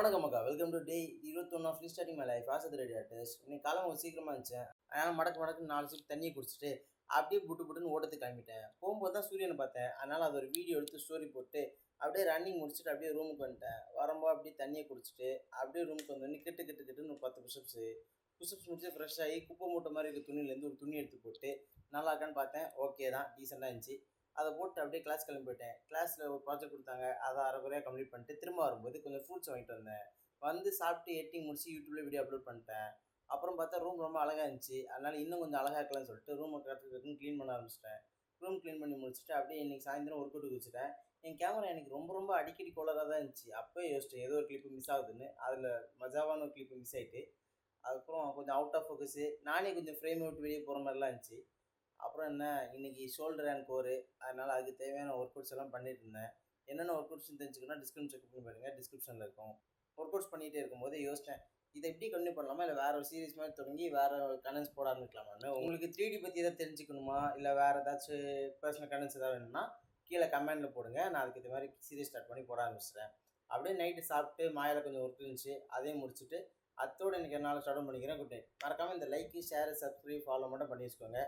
வணக்கம் அக்கா, welcome to day 21 of restarting my life as ready artist. இன்னைக்கு காலம் சீக்கிரமாக இருந்துச்சேன். அதனால் மடக்கு 4 சிப் தண்ணியை குடிச்சிட்டு அப்படியே புட்டுன்னு ஓட்டத்துக்கு கிளம்பிட்டேன். போகும்போது தான் சூரியனை பார்த்தேன். அதனால் அது ஒரு வீடியோ எடுத்து ஸ்டோரி போட்டு அப்படியே ரன்னிங் முடிச்சுட்டு அப்படியே ரூமுக்கு வந்துட்டேன். வரும்போது அப்படியே தண்ணியை குடிச்சிட்டு அப்படியே ரூமுக்கு வந்தோடனே கிட்டுன்னு ஒரு 10 புஷ்அப்ஸ் முடிச்சு ஃப்ரெஷ் ஆகி குப்பை மூட்டை மாதிரி இருக்க துணியிலேருந்து ஒரு துணி எடுத்து போட்டு நல்லா இருக்கான்னு பார்த்தேன். ஓகே தான், டீசெண்டாக இருந்துச்சு. அதை போட்டு அப்படியே கிளாஸ் கிளம்பி போயிட்டேன். கிளாஸில் ஒரு ப்ராஜெக்ட் கொடுத்தாங்க, அதை அரைக்குறையாக கம்ப்ளீட் பண்ணிட்டு திரும்ப வரும்போது கொஞ்சம் ஃப்ரூட்ஸ் வாங்கிட்டு வந்தேன். வந்து சாப்பிட்டு எடிட்டிங் முடிச்சு யூடியூப்ல வீடியோ அப்லோட் பண்ணிட்டேன். அப்புறம் பார்த்தா ரூம் ரொம்ப அழகாக இருந்துச்சு. அதனால் இன்னும் கொஞ்சம் அழகாக்கலாம்னு சொல்லிட்டு ரூமை கற்றுக்கிறதுக்கு க்ளீன் பண்ண ஆரம்பிச்சிட்டேன். ரூம் க்ளீன் பண்ணி முடிச்சுட்டு அப்படியே இன்றைக்கி சாயந்தரம் ஒர்க் அவுட்டுக்கு வச்சுட்டேன். என் கேமரா எனக்கு ரொம்ப அடிக்கடி கோளாறாக தான் இருந்துச்சு. அப்போயே யோசிச்சேன் ஏதோ ஒரு கிளிப்பு மிஸ் ஆகுதுன்னு. அதில் மஜாவான ஒரு கிளிப்பு மிஸ் ஆகிட்டு அதுக்கப்புறம் கொஞ்சம் அவுட் ஆஃப் ஃபோக்கஸு, நானே கொஞ்சம் ஃப்ரேம் விட்டு வெளியே போகிற மாதிரிலாம் இருந்துச்சு. அப்புறம் என்ன, இன்றைக்கி ஷோல்டர் அண்ட் கோரு, அதனால் அதுக்கு தேவையான ஒர்க் அவுட்ஸ் எல்லாம் பண்ணிட்டு இருந்தேன். என்னென்ன ஒர்க் அவுட்ஸ்னு தெரிஞ்சுக்கணும்னா டிஸ்கிரிப்ஷன் செக் பண்ணி பாருங்கள், டிஸ்கிரிப்ஷனில் இருக்கும். ஒர்க் அவுட்ஸ் பண்ணிகிட்டே இருக்கும்போது யோசித்தேன், இதை எப்படி கண்டினியூ பண்ணலாமா, இல்லை வேறு ஒரு சீரிஸ் மாதிரி தொடங்கி வேறு கண்டென்ட்ஸ் போட ஆரம்பிக்கலாமான்னு. உங்களுக்கு 3D பற்றி எதாவது தெரிஞ்சுக்கணுமா, இல்லை வேறு ஏதாச்சும் பர்சனல் கண்டென்ட்ஸ் எதாவது வேணும்னா கீழே கமெண்டில் போடுங்க. நான் அதுக்கு இது மாதிரி சீரிஸ் ஸ்டார்ட் பண்ணி போட ஆரம்பிச்சிட்டேன். அப்படியே நைட்டு சாப்பிட்டு மாயில் கொஞ்சம் ஒர்க் இருந்துச்சு, அதையும் முடிச்சுட்டு அத்தோடு எனக்கு என்னால் ஸ்டார்ட் பண்ணிக்கிறேன். Good night. மறக்காமல் இந்த லைக்கு, ஷேரு, சப்ஸ்கிரைப், ஃபாலோ மட்டும் பண்ணி வச்சுக்கோங்க.